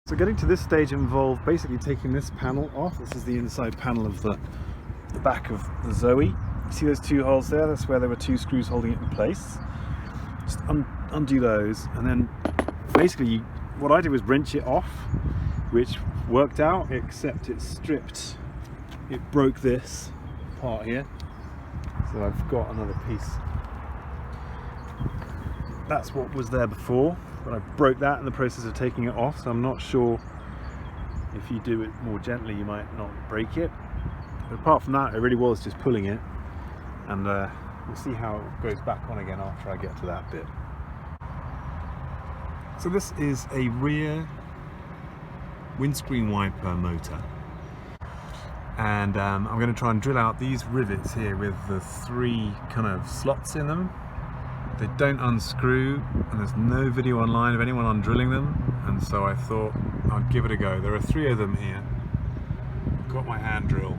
So getting to this stage involved basically taking this panel off. This is the inside panel of the back of the Zoe. You see those two holes there? That's where there were two screws holding it in place. Just undo those, and then basically what I did was wrench it off, which worked out, except it stripped, it broke this part here. So I've got another piece. That's what was there before, but I broke that in the process of taking it off, so I'm not sure if you do it more gently you might not break it. But apart from that, it really was just pulling it, and we'll see how it goes back on again after I get to that bit. So this is a rear windscreen wiper motor, and I'm going to try and drill out these rivets here with the 3 kind of slots in them. They don't unscrew, and there's no video online of anyone undrilling them, and so I thought I'd give it a go. There are 3 of them here. I've got my hand drill,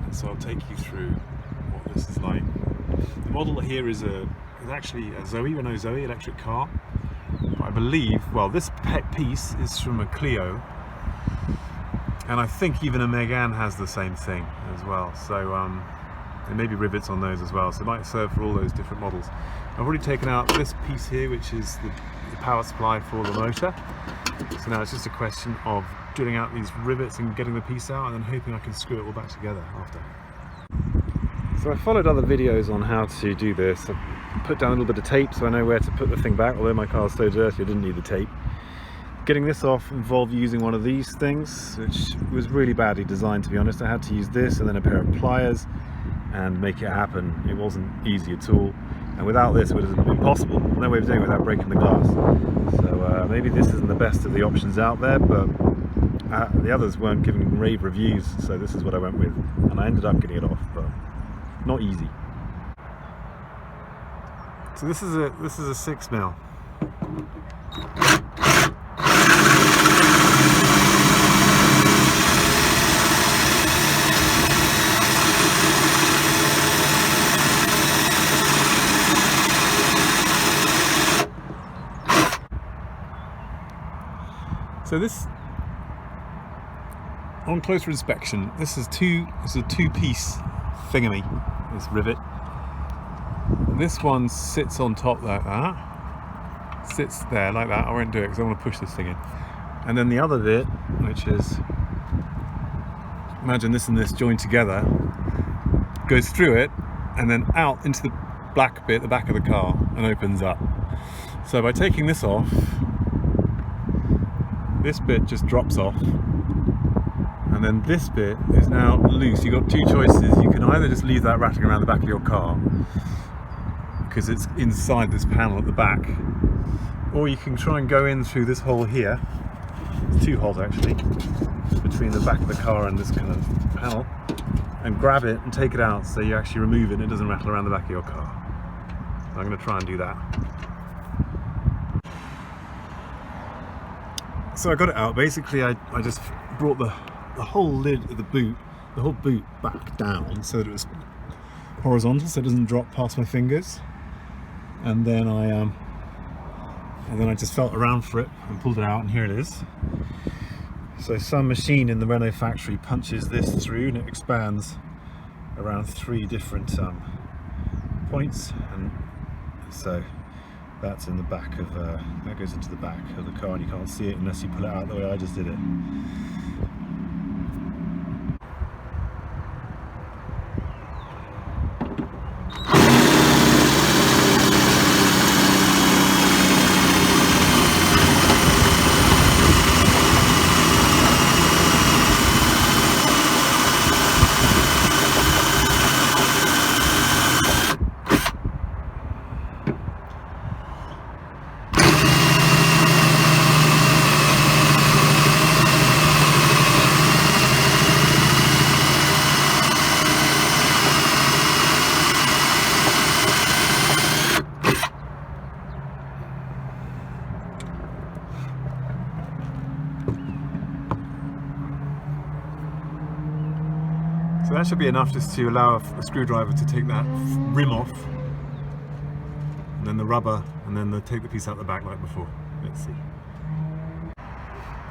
and so I'll take you through what this is like. The model here is actually a Zoe, Renault Zoe electric car. But I believe, well, this piece is from a Clio, and I think even a Megane has the same thing as well. So there may be rivets on those as well, so it might serve for all those different models. I've already taken out this piece here, which is the power supply for the motor. So now it's just a question of drilling out these rivets and getting the piece out, and then hoping I can screw it all back together after. So I followed other videos on how to do this. I put down a little bit of tape so I know where to put the thing back, although my car's so dirty I didn't need the tape. Getting this off involved using one of these things, which was really badly designed, to be honest. I had to use this and then a pair of pliers and make it happen. It wasn't easy at all, and without this it would have been impossible. No way of doing it without breaking the glass. So maybe this isn't the best of the options out there, but the others weren't giving rave reviews, so this is what I went with, and I ended up getting it off, but not easy. So this is a 6mm. So this, on closer inspection, this is a two-piece thingamy, this rivet. This one sits on top like that, sits there like that. I won't do it because I want to push this thing in. And then the other bit, which is, imagine this and this joined together, goes through it and then out into the black bit, the back of the car, and opens up. So by taking this off, this bit just drops off, and then this bit is now loose. You've got 2 choices. You can either just leave that rattling around the back of your car because it's inside this panel at the back, or you can try and go in through this hole here. There's 2 holes actually between the back of the car and this kind of panel, and grab it and take it out so you actually remove it and it doesn't rattle around the back of your car. So I'm going to try and do that. So I got it out. Basically I just brought the whole lid of the boot, the whole boot back down so that it was horizontal so it doesn't drop past my fingers, and then I just felt around for it and pulled it out, and here it is. So some machine in the Renault factory punches this through and it expands around 3 different points, and so that's in the back of, that goes into the back of the car, and you can't see it unless you pull it out the way I just did it. So that should be enough just to allow a screwdriver to take that rim off, and then the rubber, and then take the piece out the back like before. Let's see.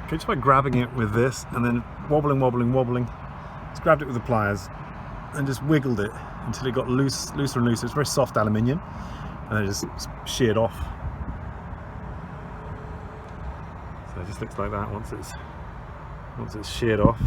Okay, just by grabbing it with this and then wobbling. Just grabbed it with the pliers and just wiggled it until it got looser and looser. It's very soft aluminium, and then it just sheared off. So it just looks like that once it's sheared off.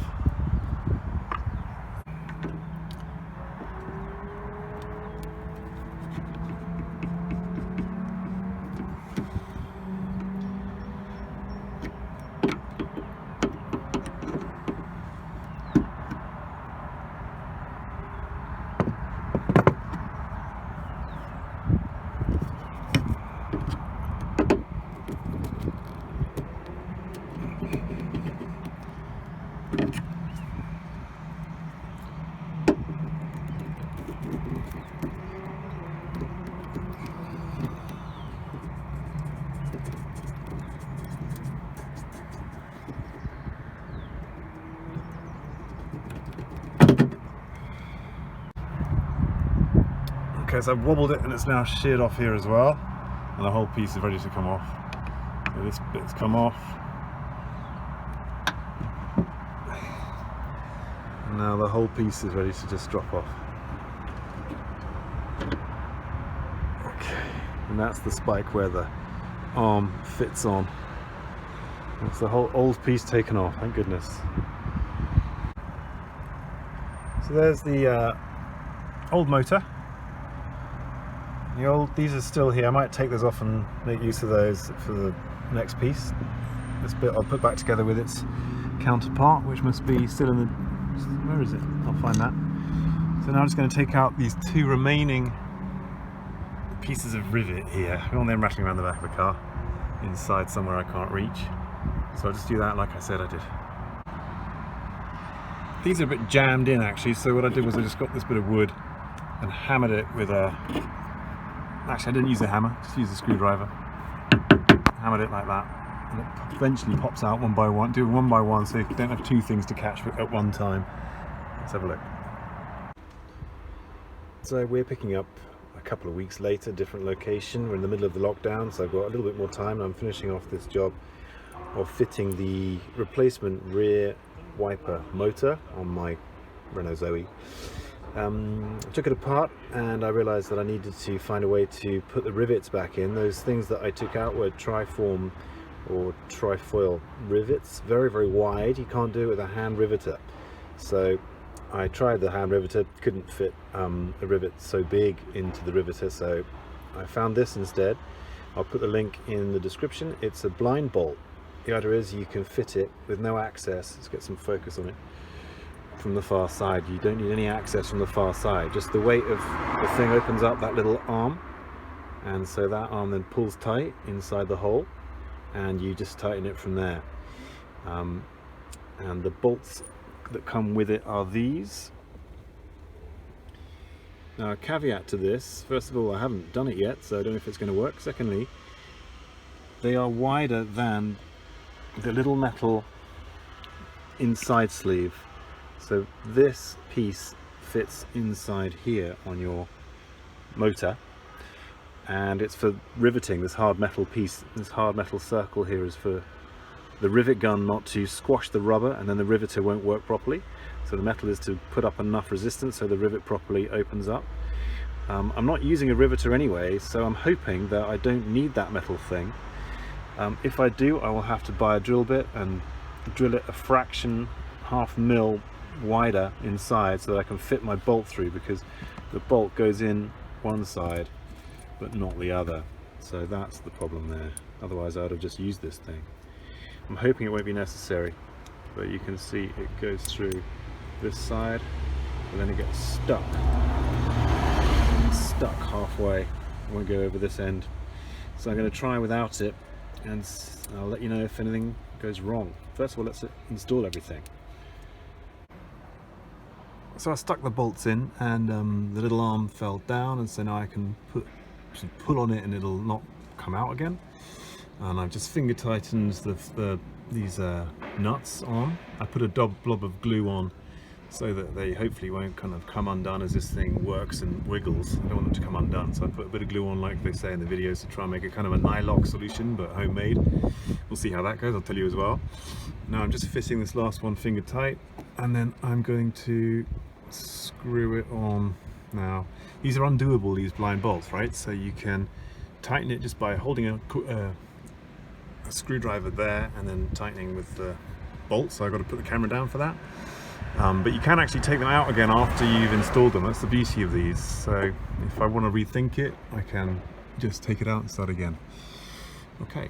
Okay, so I've wobbled it and it's now sheared off here as well, and the whole piece is ready to come off. So this bit's come off. And now the whole piece is ready to just drop off. Okay, and that's the spike where the arm fits on. That's the whole old piece taken off, thank goodness. So there's the old motor. These are still here. I might take those off and make use of those for the next piece. This bit I'll put back together with its counterpart, which must be still in the... where is it? I'll find that. So now I'm just going to take out these two remaining pieces of rivet here. We want them rattling around the back of the car, inside somewhere I can't reach. So I'll just do that like I said I did. These are a bit jammed in actually, so what I did was I just got this bit of wood and hammered it with a... Actually, I didn't use a hammer, just used a screwdriver. Hammered it like that, and it eventually pops out one by one. Do it one by one so you don't have two things to catch at one time. Let's have a look. So we're picking up a couple of weeks later, different location. We're in the middle of the lockdown, so I've got a little bit more time. I'm finishing off this job of fitting the replacement rear wiper motor on my Renault Zoe. I took it apart and I realized that I needed to find a way to put the rivets back in. Those things that I took out were triform or trifoil rivets, very wide. You can't do it with a hand riveter. So I tried the hand riveter, couldn't fit a rivet so big into the riveter, so I found this instead. I'll put the link in the description. It's a Blindbolt. The idea is you can fit it with no access. Let's get some focus on it. From the far side, you don't need any access from the far side, just the weight of the thing opens up that little arm, and so that arm then pulls tight inside the hole and you just tighten it from there. And the bolts that come with it are these. Now a caveat to this: first of all, I haven't done it yet, so I don't know if it's going to work. Secondly, they are wider than the little metal inside sleeve. So this piece fits inside here on your motor, and it's for riveting. This hard metal piece, this hard metal circle here, is for the rivet gun not to squash the rubber and then the riveter won't work properly. So the metal is to put up enough resistance so the rivet properly opens up. I'm not using a riveter anyway, so I'm hoping that I don't need that metal thing. If I do, I will have to buy a drill bit and drill it a fraction, half mil wider inside so that I can fit my bolt through, because the bolt goes in one side but not the other. So that's the problem there. Otherwise I would have just used this thing. I'm hoping it won't be necessary, but you can see it goes through this side and then it gets stuck halfway. It won't go over this end. So I'm going to try without it, and I'll let you know if anything goes wrong. First of all, let's install everything. So I stuck the bolts in, and the little arm fell down, and so now I can pull on it and it'll not come out again. And I've just finger tightened these nuts on. I put a blob of glue on so that they hopefully won't kind of come undone as this thing works and wiggles. I don't want them to come undone, so I put a bit of glue on like they say in the videos to try and make it kind of a nylock solution, but homemade. We'll see how that goes, I'll tell you as well. Now I'm just fitting this last one finger tight, and then I'm going to screw it on. Now these are undoable, these blind bolts, right? So you can tighten it just by holding a screwdriver there and then tightening with the bolt, so I've got to put the camera down for that. But you can actually take them out again after you've installed them. That's the beauty of these. So if I want to rethink it, I can just take it out and start again. Okay.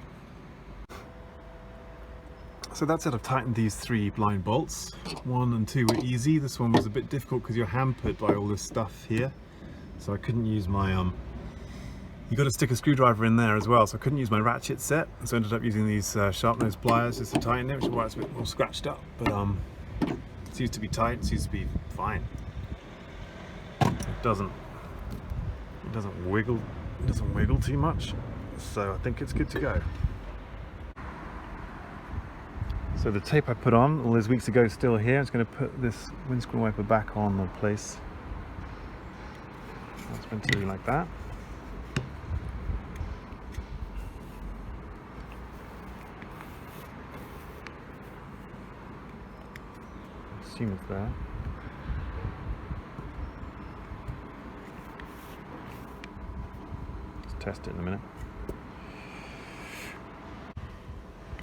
So that's it. I've tightened these 3 blind bolts. 1 and 2 were easy. This one was a bit difficult because you're hampered by all this stuff here. So I couldn't use my you got to stick a screwdriver in there as well, so I couldn't use my ratchet set, so I ended up using these sharp nose pliers just to tighten it, which is why it's a bit more scratched up, but it seems to be tight, it seems to be fine. It doesn't wiggle too much, so I think it's good to go. So the tape I put on all those weeks ago is still here. I'm just going to put this windscreen wiper back on the place. It's meant to be like that. Assume it's there. Let's test it in a minute.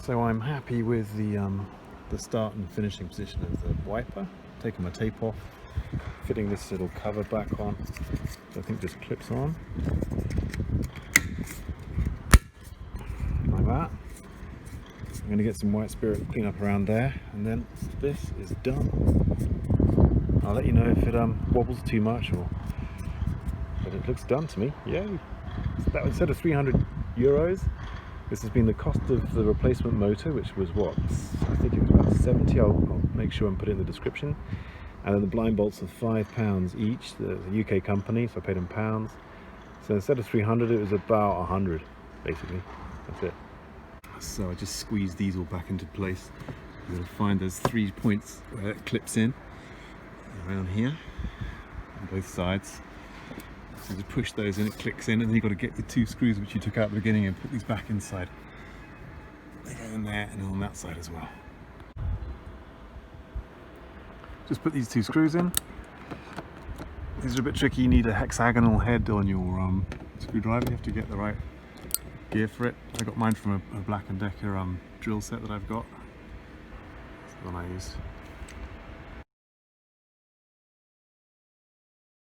So I'm happy with the start and finishing position of the wiper. Taking my tape off, fitting this little cover back on, so I think just clips on like that. I'm going to get some white spirit clean up around there, and then this is done. I'll let you know if it wobbles too much, but it looks done to me. Yay! That instead of €300, this has been the cost of the replacement motor, which was what? I think it was about 70. I'll make sure and put it in the description. And then the blind bolts are £5 each. The UK company, so I paid in pounds. So instead of 300, it was about 100, basically. That's it. So I just squeezed these all back into place. You're going to find there's 3 points where it clips in around here on both sides. So to push those in, it clicks in, and then you've got to get the 2 screws which you took out at the beginning and put these back inside. They go in there and on that side as well. Just put these 2 screws in. These are a bit tricky. You need a hexagonal head on your screwdriver. You have to get the right gear for it. I got mine from a Black & Decker drill set that I've got. That's the one I use.